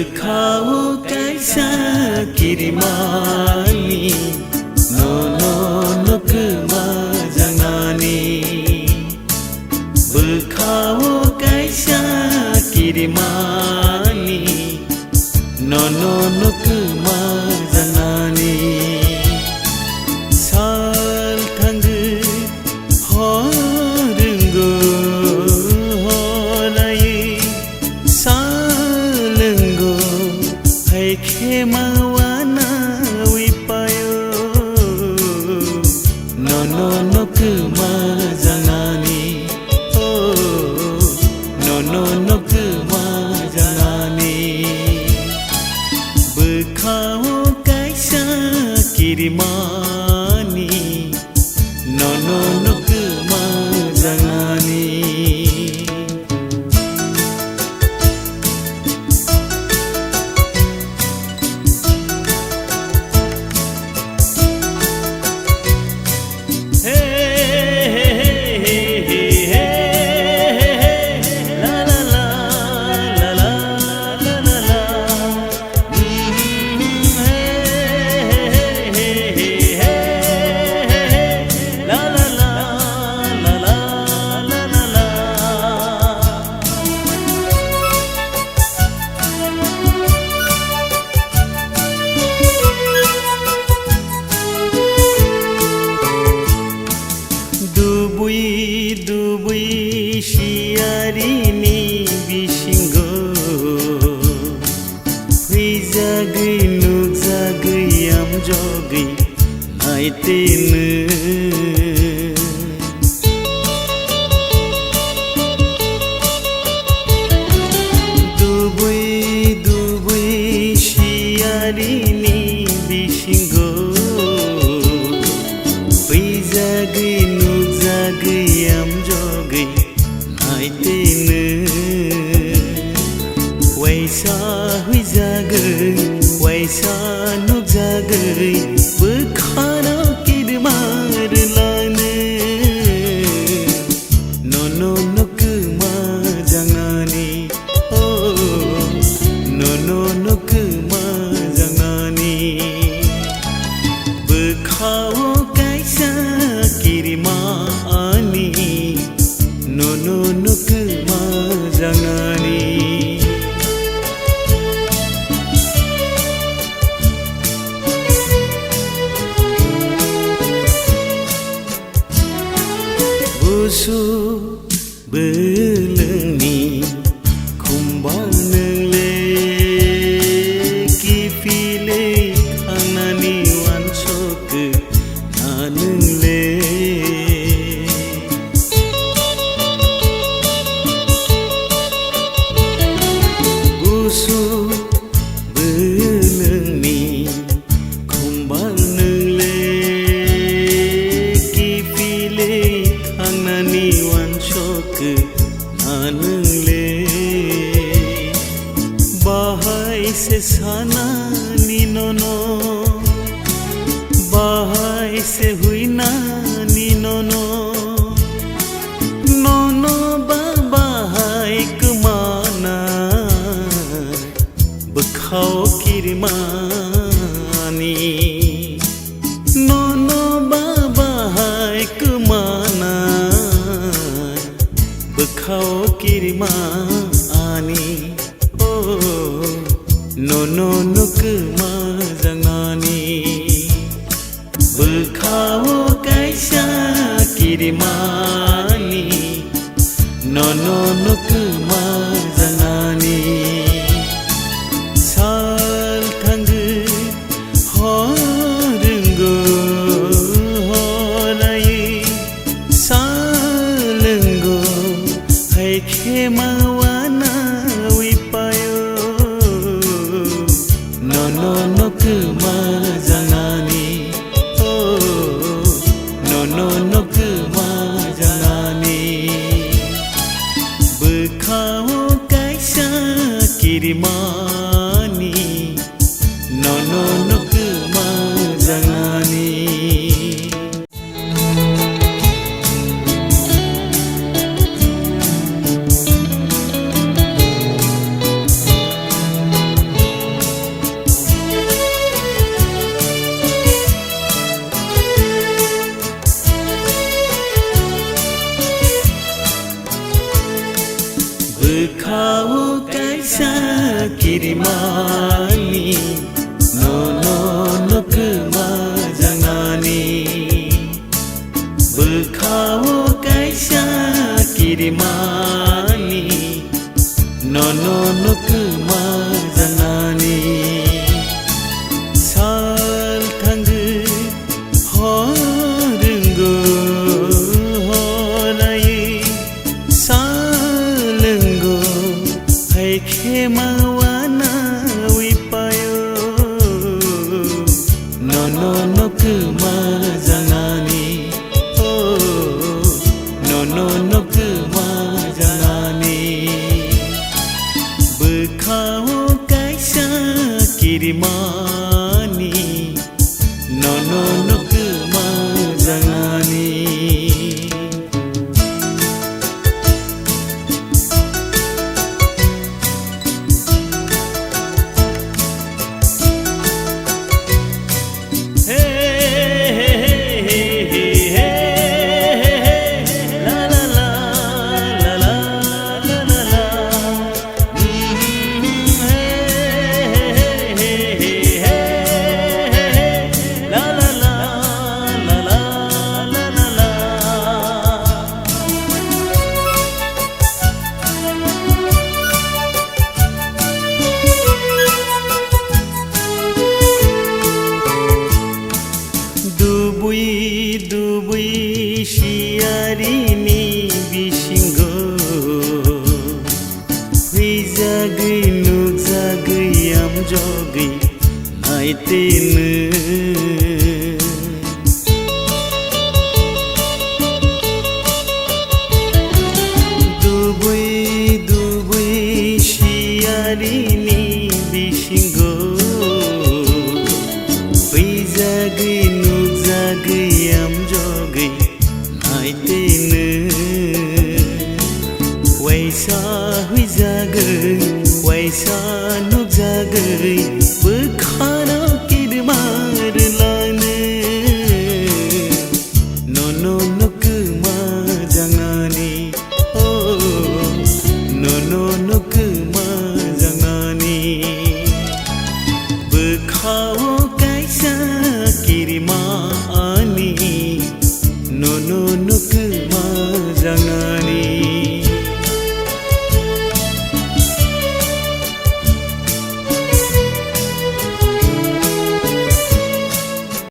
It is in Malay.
Bekau kaisa kirimani no kemazangani. Bekau kaisa kirimani no kemazangani. Sal tanggu horenggo Khemawana wipayo no kemazangani. Oh no kemazangani. Bekau kaisa kirimani no kemazangani. Dubui siarini bisinggo Huizagai nukzagai amjogai naitene. Dubui siarini bisinggo Huizagai gayam jogai naitene. Waisa huizagai waisa nukzagai bekhana kirmarlane. No kemazangani. Oh no kemazangani. Bekau kaisa kirimani no kemazangani. Busuk belengni kumbang nengle kipile kanani wansok nanengle. Busuk belengni kumbang nengle kipile kanani wansok nanengle. Bahai se sana ni nono bahai se huina ni nono bahai kemana. Bekau kirimani no bahai kemana. Bekau kirimani. Oh no kemazangani. Bekau kaisa kirimani no kemazangani. Sal tanggu horenggo salenggo khemawana wipayo no kemazangani. Oh no kemazangani. Bekau kaisa kirimani no kemazangani. berkau kaisa kirimani nono no kemajangani berkau kaisa kirimani nono no kemajangani sal tanggu horenggo Kemawana wipayo nono no kemajangani oh nono no kemajangani berkau kaisa kirimani nono no kemajangani Dubui siarini bisinggo Huizagai nukzagai amjogai naitenu